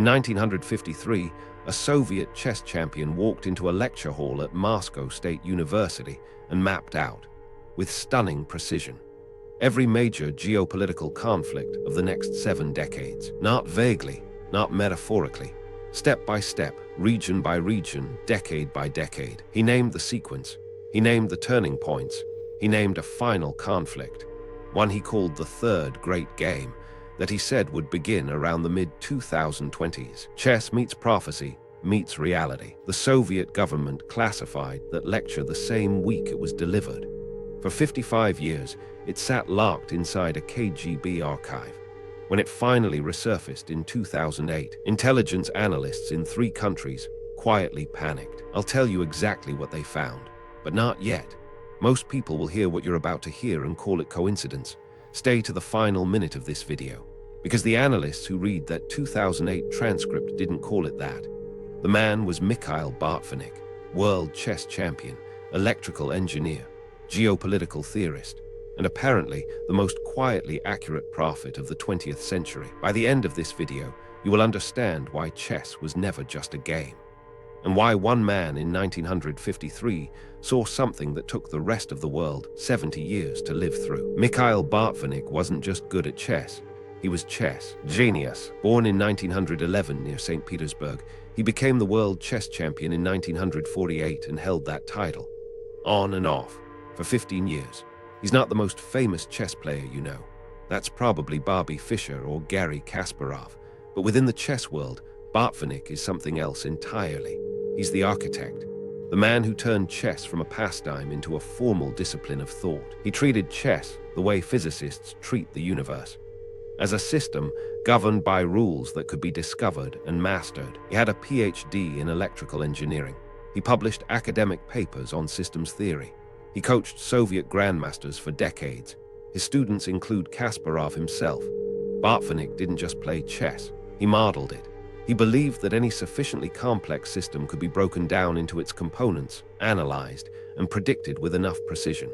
In 1953, a Soviet chess champion walked into a lecture hall at Moscow State University and mapped out, with stunning precision, every major geopolitical conflict of the next 7 decades. Not vaguely, not metaphorically, step by step, region by region, decade by decade. He named the sequence. He named the turning points. He named a final conflict, one he called the Third Great Game, that he said would begin around the mid-2020s. Chess meets prophecy, meets reality. The Soviet government classified that lecture the same week it was delivered. For 55 years, it sat locked inside a KGB archive. When it finally resurfaced in 2008, intelligence analysts in 3 countries quietly panicked. I'll tell you exactly what they found, but not yet. Most people will hear what you're about to hear and call it coincidence. Stay to the final minute of this video, because the analysts who read that 2008 transcript didn't call it that. The man was Mikhail Botvinnik, world chess champion, electrical engineer, geopolitical theorist, and apparently the most quietly accurate prophet of the 20th century. By the end of this video, you will understand why chess was never just a game, and why one man in 1953 saw something that took the rest of the world 70 years to live through. Mikhail Botvinnik wasn't just good at chess, he was chess genius. Born in 1911 near St. Petersburg, he became the world chess champion in 1948 and held that title, on and off, for 15 years. He's not the most famous chess player you know. That's probably Bobby Fischer or Garry Kasparov. But within the chess world, Botvinnik is something else entirely. He's the architect, the man who turned chess from a pastime into a formal discipline of thought. He treated chess the way physicists treat the universe, as a system governed by rules that could be discovered and mastered. He had a PhD in electrical engineering. He published academic papers on systems theory. He coached Soviet grandmasters for decades. His students include Kasparov himself. Botvinnik didn't just play chess, he modeled it. He believed that any sufficiently complex system could be broken down into its components, analyzed, and predicted with enough precision.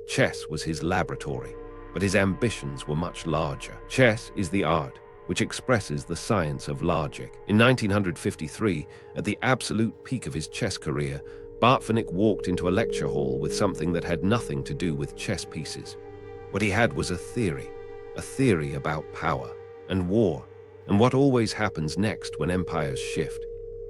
Chess was his laboratory, but his ambitions were much larger. Chess is the art which expresses the science of logic. In 1953, at the absolute peak of his chess career, Botvinnik walked into a lecture hall with something that had nothing to do with chess pieces. What he had was a theory about power and war, and what always happens next when empires shift.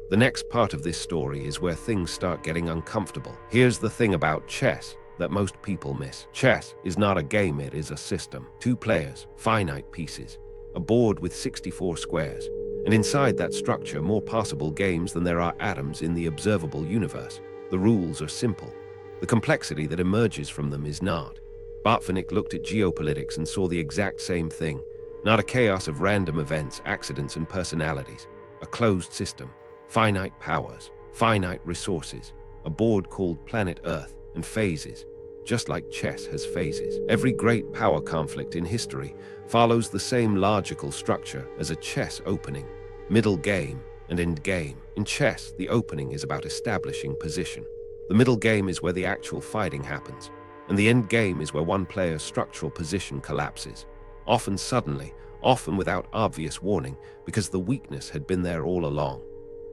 The next part of this story is where things start getting uncomfortable. Here's the thing about chess that most people miss. Chess is not a game, it is a system. 2 players, finite pieces, a board with 64 squares, and inside that structure more possible games than there are atoms in the observable universe. The rules are simple. The complexity that emerges from them is not. Botvinnik looked at geopolitics and saw the exact same thing. Not a chaos of random events, accidents, and personalities. A closed system, finite powers, finite resources, a board called planet Earth, and phases, just like chess has phases. Every great power conflict in history follows the same logical structure as a chess opening, middle game, and end game. In chess, the opening is about establishing position. The middle game is where the actual fighting happens, and the end game is where one player's structural position collapses, often suddenly, often without obvious warning, because the weakness had been there all along.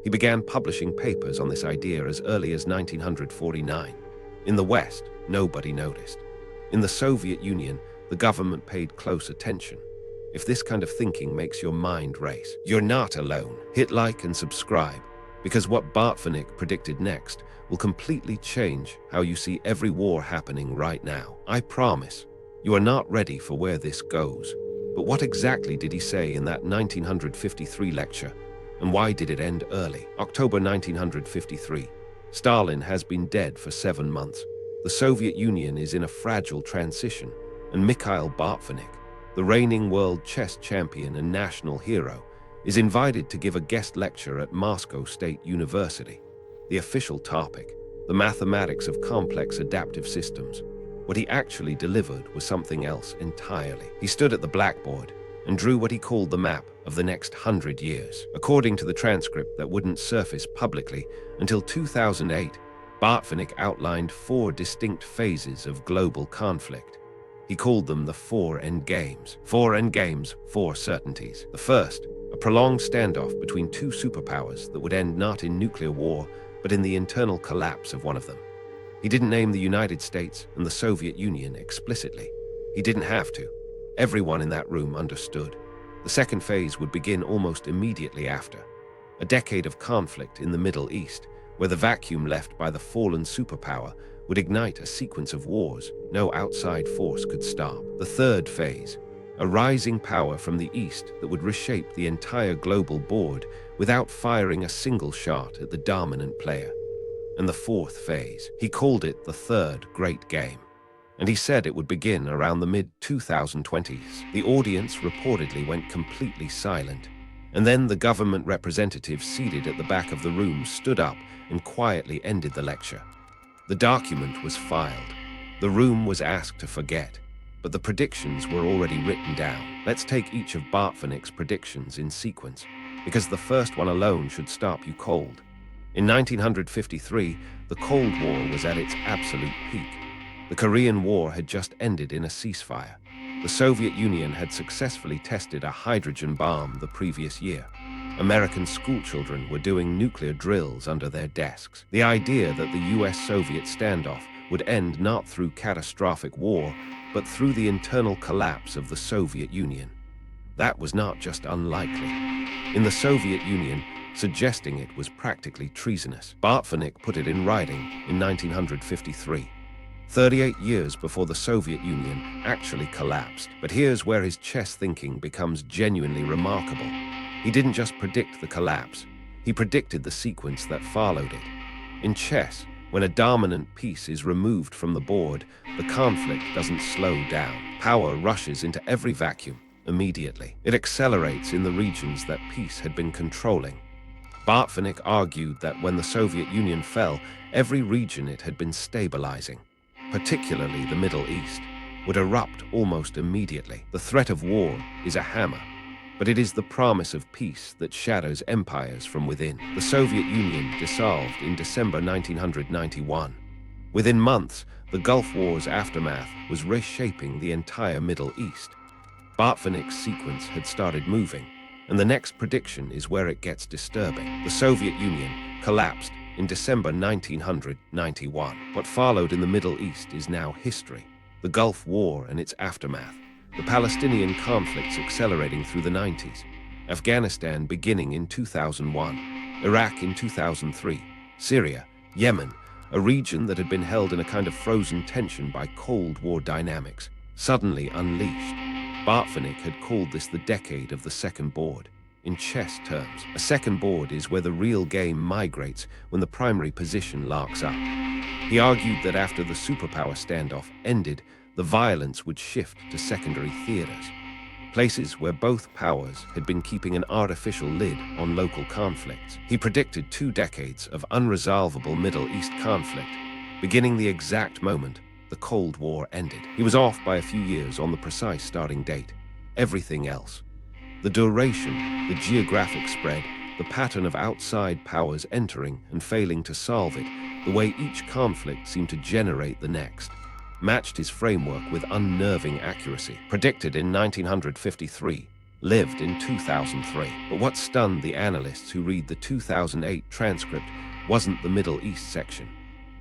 He began publishing papers on this idea as early as 1949. In the West, nobody noticed. In the Soviet Union, the government paid close attention. If this kind of thinking makes your mind race, you're not alone. Hit like and subscribe, because what Botvinnik predicted next will completely change how you see every war happening right now. I promise, you are not ready for where this goes. But what exactly did he say in that 1953 lecture, and why did it end early? October 1953. Stalin has been dead for 7 months. The Soviet Union is in a fragile transition, and Mikhail Botvinnik, the reigning world chess champion and national hero, is invited to give a guest lecture at Moscow State University. The official topic, the mathematics of complex adaptive systems. What he actually delivered was something else entirely. He stood at the blackboard and drew what he called the map of the next 100 years. According to the transcript that wouldn't surface publicly until 2008, Botvinnik outlined 4 distinct phases of global conflict. He called them the 4 endgames. 4 endgames, 4 certainties. The first, a prolonged standoff between two superpowers that would end not in nuclear war, but in the internal collapse of one of them. He didn't name the United States and the Soviet Union explicitly. He didn't have to. Everyone in that room understood. The second phase would begin almost immediately after. A decade of conflict in the Middle East, where the vacuum left by the fallen superpower would ignite a sequence of wars no outside force could stop. The third phase, a rising power from the East that would reshape the entire global board without firing a single shot at the dominant player. And the fourth phase, he called it the third great game. And he said it would begin around the mid-2020s. The audience reportedly went completely silent. And then the government representative seated at the back of the room stood up and quietly ended the lecture. The document was filed. The room was asked to forget. But the predictions were already written down. Let's take each of Botvinnik's predictions in sequence, because the first one alone should stop you cold. In 1953, the Cold War was at its absolute peak. The Korean War had just ended in a ceasefire. The Soviet Union had successfully tested a hydrogen bomb the previous year. American schoolchildren were doing nuclear drills under their desks. The idea that the US-Soviet standoff would end not through catastrophic war, but through the internal collapse of the Soviet Union. That was not just unlikely. In the Soviet Union, suggesting it was practically treasonous. Botvinnik put it in writing in 1953, 38 years before the Soviet Union actually collapsed. But here's where his chess thinking becomes genuinely remarkable. He didn't just predict the collapse, he predicted the sequence that followed it. In chess, when a dominant piece is removed from the board, the conflict doesn't slow down. Power rushes into every vacuum immediately. It accelerates in the regions that peace had been controlling. Botvinnik argued that when the Soviet Union fell, every region it had been stabilizing, particularly the Middle East, would erupt almost immediately. The threat of war is a hammer, but it is the promise of peace that shatters empires from within. The Soviet Union dissolved in December 1991. Within months, the Gulf War's aftermath was reshaping the entire Middle East. Botvinnik's sequence had started moving, and the next prediction is where it gets disturbing. The Soviet Union collapsed in December 1991. What followed in the Middle East is now history. The Gulf War and its aftermath. The Palestinian conflicts accelerating through the 90s, Afghanistan beginning in 2001, Iraq in 2003, Syria, Yemen, a region that had been held in a kind of frozen tension by Cold War dynamics, suddenly unleashed. Botvinnik had called this the decade of the second board. In chess terms, a second board is where the real game migrates when the primary position locks up. He argued that after the superpower standoff ended, the violence would shift to secondary theaters, places where both powers had been keeping an artificial lid on local conflicts. He predicted 2 decades of unresolvable Middle East conflict, beginning the exact moment the Cold War ended. He was off by a few years on the precise starting date. Everything else, the duration, the geographic spread, the pattern of outside powers entering and failing to solve it, the way each conflict seemed to generate the next, matched his framework with unnerving accuracy. Predicted in 1953, lived in 2003. But what stunned the analysts who read the 2008 transcript wasn't the Middle East section.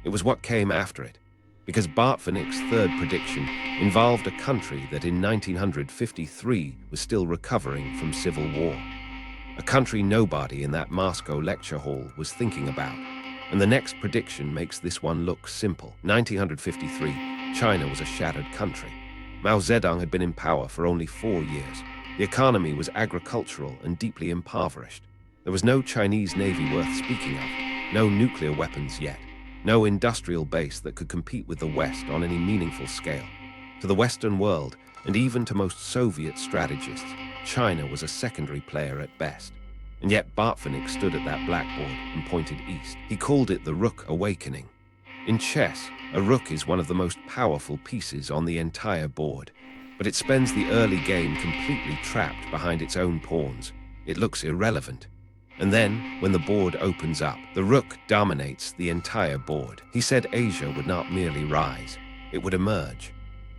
It was what came after it. Because Botvinnik's third prediction involved a country that in 1953 was still recovering from civil war. A country nobody in that Moscow lecture hall was thinking about. And the next prediction makes this one look simple. 1953, China was a shattered country. Mao Zedong had been in power for only 4 years. The economy was agricultural and deeply impoverished. There was no Chinese navy worth speaking of, no nuclear weapons yet, no industrial base that could compete with the West on any meaningful scale. To the Western world, and even to most Soviet strategists, China was a secondary player at best. And yet Botvinnik stood at that blackboard and pointed east. He called it the Rook Awakening. In chess, a rook is one of the most powerful pieces on the entire board, but it spends the early game completely trapped behind its own pawns. It looks irrelevant. And then, when the board opens up, the rook dominates the entire board. He said Asia would not merely rise, it would emerge.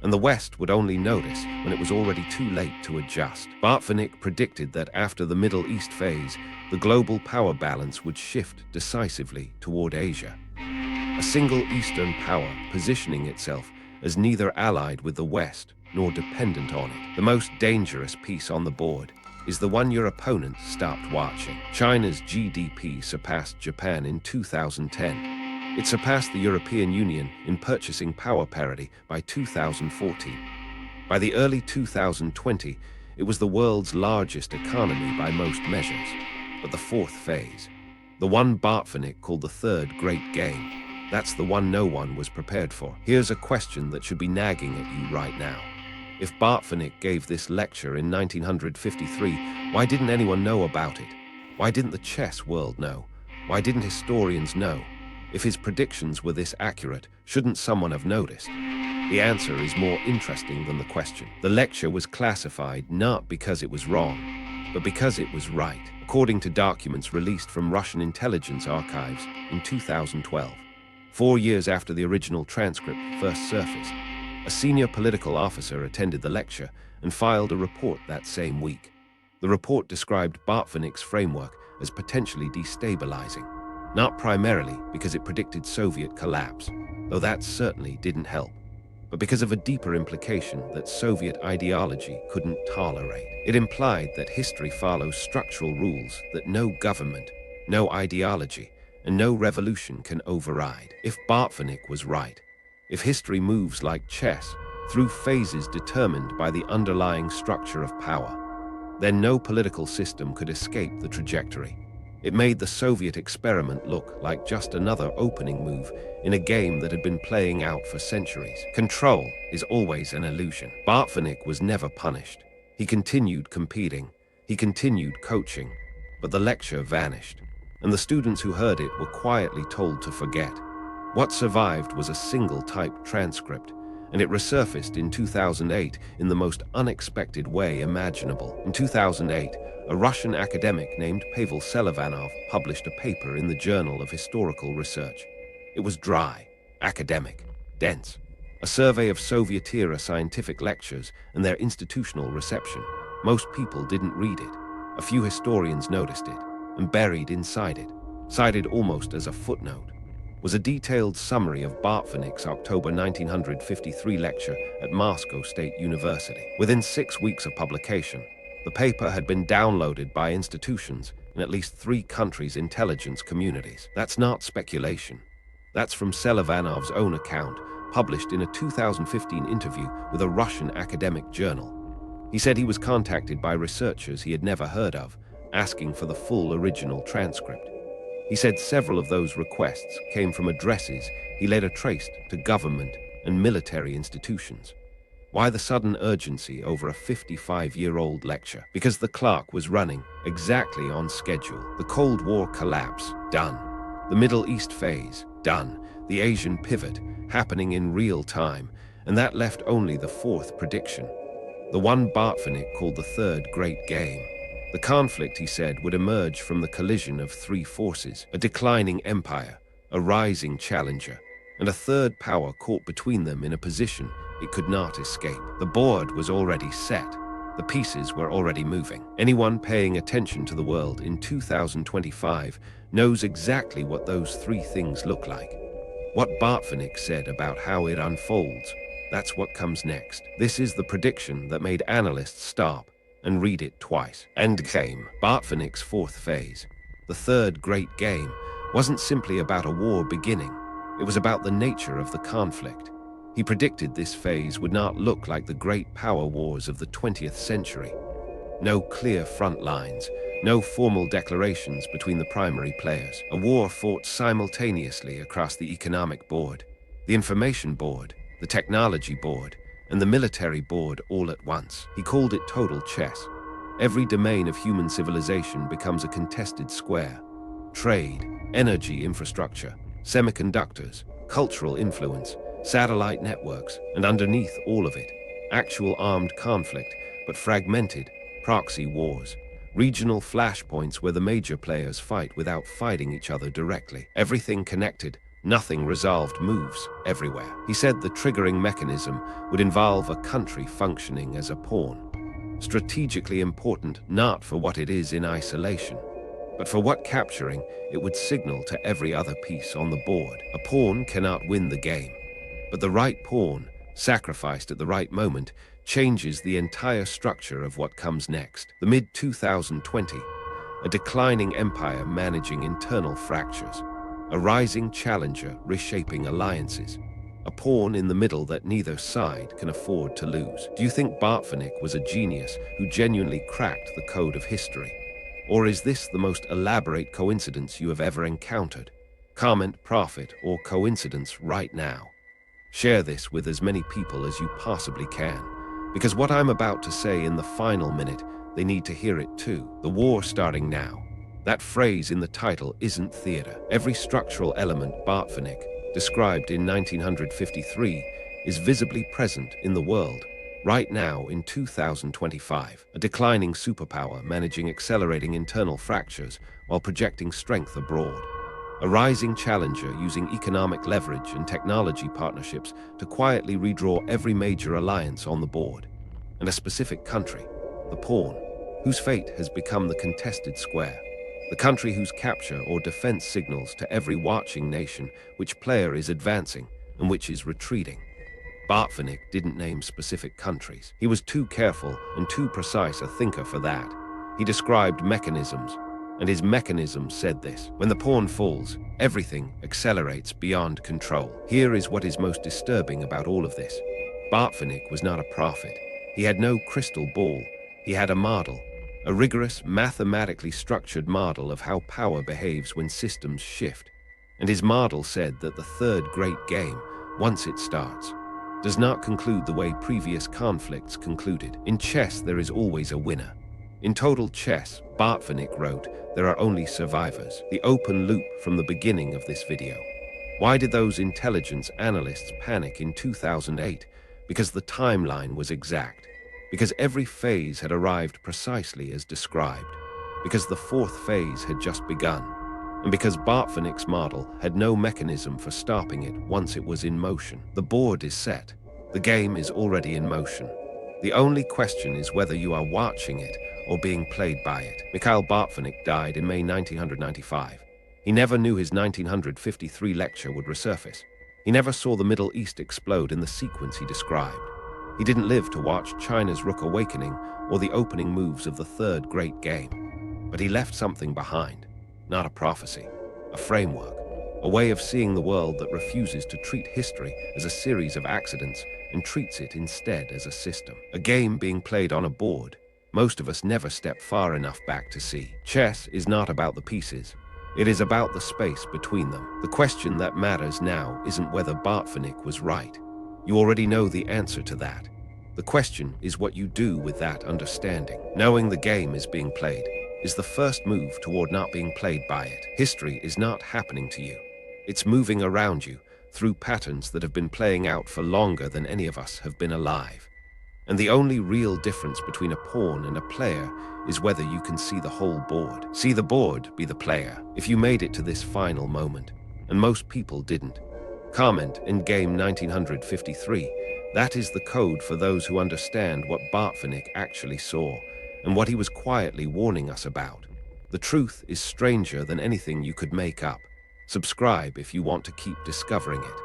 and the West would only notice when it was already too late to adjust. Botvinnik predicted that after the Middle East phase, the global power balance would shift decisively toward Asia. A single Eastern power positioning itself as neither allied with the West nor dependent on it. The most dangerous piece on the board is the one your opponent stopped watching. China's GDP surpassed Japan in 2010. It surpassed the European Union in purchasing power parity by 2014. By the early 2020, it was the world's largest economy by most measures. But the fourth phase, the one Botvinnik called the third great game, that's the one no one was prepared for. Here's a question that should be nagging at you right now. If Botvinnik gave this lecture in 1953, why didn't anyone know about it? Why didn't the chess world know? Why didn't historians know? If his predictions were this accurate, shouldn't someone have noticed? The answer is more interesting than the question. The lecture was classified not because it was wrong, but because it was right, according to documents released from Russian intelligence archives in 2012. 4 years after the original transcript first surfaced, a senior political officer attended the lecture and filed a report that same week. The report described Botvinnik's framework as potentially destabilizing, not primarily because it predicted Soviet collapse, though that certainly didn't help, but because of a deeper implication that Soviet ideology couldn't tolerate. It implied that history follows structural rules that no government, no ideology, and no revolution can override. If Botvinnik was right, if history moves like chess, through phases determined by the underlying structure of power, then no political system could escape the trajectory. It made the Soviet experiment look like just another opening move in a game that had been playing out for centuries. Control is always an illusion. Botvinnik was never punished. He continued competing. He continued coaching. But the lecture vanished, and the students who heard it were quietly told to forget. What survived was a single typed transcript, and it resurfaced in 2008 in the most unexpected way imaginable. In 2008, a Russian academic named Pavel Selivanov published a paper in the Journal of Historical Research. It was dry, academic, dense, a survey of Soviet-era scientific lectures and their institutional reception. Most people didn't read it. A few historians noticed it, and buried inside it, cited almost as a footnote, was a detailed summary of Botvinnik's October 1953 lecture at Moscow State University. Within 6 weeks of publication, the paper had been downloaded by institutions in at least 3 countries' intelligence communities. That's not speculation. That's from Selivanov's own account, published in a 2015 interview with a Russian academic journal. He said he was contacted by researchers he had never heard of, asking for the full original transcript. He said several of those requests came from addresses he later traced to government and military institutions. Why the sudden urgency over a 55-year-old lecture? Because the clock was running exactly on schedule. The Cold War collapse, done. The Middle East phase, done. The Asian pivot, happening in real time, and that left only the fourth prediction, the one Botvinnik called the third great game. The conflict, he said, would emerge from the collision of 3 forces: a declining empire, a rising challenger, and a third power caught between them in a position it could not escape. The board was already set. The pieces were already moving. Anyone paying attention to the world in 2025 knows exactly what those 3 things look like. What Botvinnik said about how it unfolds, that's what comes next. This is the prediction that made analysts stop and read it twice. Endgame. Botvinnik's fourth phase, the third great game, wasn't simply about a war beginning. It was about the nature of the conflict. He predicted this phase would not look like the great power wars of the 20th century. No clear front lines, no formal declarations between the primary players. A war fought simultaneously across the economic board, the information board, the technology board, and the military board all at once. He called it total chess. Every domain of human civilization becomes a contested square. Trade, energy infrastructure, semiconductors, cultural influence, satellite networks, and underneath all of it, actual armed conflict, but fragmented, proxy wars, regional flashpoints where the major players fight without fighting each other directly. Everything connected, nothing resolved moves everywhere. He said the triggering mechanism would involve a country functioning as a pawn, strategically important not for what it is in isolation, but for what capturing it would signal to every other piece on the board. A pawn cannot win the game, but the right pawn, sacrificed at the right moment, changes the entire structure of what comes next. The mid-2020, a declining empire managing internal fractures, a rising challenger reshaping alliances, a pawn in the middle that neither side can afford to lose. Do you think Botvinnik was a genius who genuinely cracked the code of history? Or is this the most elaborate coincidence you have ever encountered? Comment profit or coincidence right now. Share this with as many people as you possibly can, because what I'm about to say in the final minute, they need to hear it too. The war starting now. That phrase in the title isn't theater. Every structural element Botvinnik described in 1953 is visibly present in the world right now in 2025. A declining superpower managing accelerating internal fractures while projecting strength abroad. A rising challenger using economic leverage and technology partnerships to quietly redraw every major alliance on the board. And a specific country, the pawn, whose fate has become the contested square. The country whose capture or defense signals to every watching nation which player is advancing and which is retreating. Botvinnik didn't name specific countries. He was too careful and too precise a thinker for that. He described mechanisms, and his mechanism said this: when the pawn falls, everything accelerates beyond control. Here is what is most disturbing about all of this. Botvinnik was not a prophet. He had no crystal ball. He had a model, a rigorous, mathematically structured model of how power behaves when systems shift. And his model said that the third great game, once it starts, does not conclude the way previous conflicts concluded. In chess, there is always a winner. In Total Chess, Botvinnik wrote, there are only survivors. The open loop from the beginning of this video. Why did those intelligence analysts panic in 2008? Because the timeline was exact. Because every phase had arrived precisely as described. Because the fourth phase had just begun. And because Botvinnik's model had no mechanism for stopping it once it was in motion. The board is set. The game is already in motion. The only question is whether you are watching it or being played by it. Mikhail Botvinnik died in May 1995. He never knew his 1953 lecture would resurface. He never saw the Middle East explode in the sequence he described. He didn't live to watch China's Rook Awakening or the opening moves of the third great game. But he left something behind. Not a prophecy, a framework, a way of seeing the world that refuses to treat history as a series of accidents and treats it instead as a system. A game being played on a board. Most of us never step far enough back to see. Chess is not about the pieces. It is about the space between them. The question that matters now isn't whether Botvinnik was right. You already know the answer to that. The question is what you do with that understanding. Knowing the game is being played is the first move toward not being played by it. History is not happening to you. It's moving around you through patterns that have been playing out for longer than any of us have been alive. And the only real difference between a pawn and a player is whether you can see the whole board. See the board, be the player. If you made it to this final moment, and most people didn't, comment in game 1953. That is the code for those who understand what Botvinnik actually saw and what he was quietly warning us about. The truth is stranger than anything you could make up. Subscribe if you want to keep discovering it.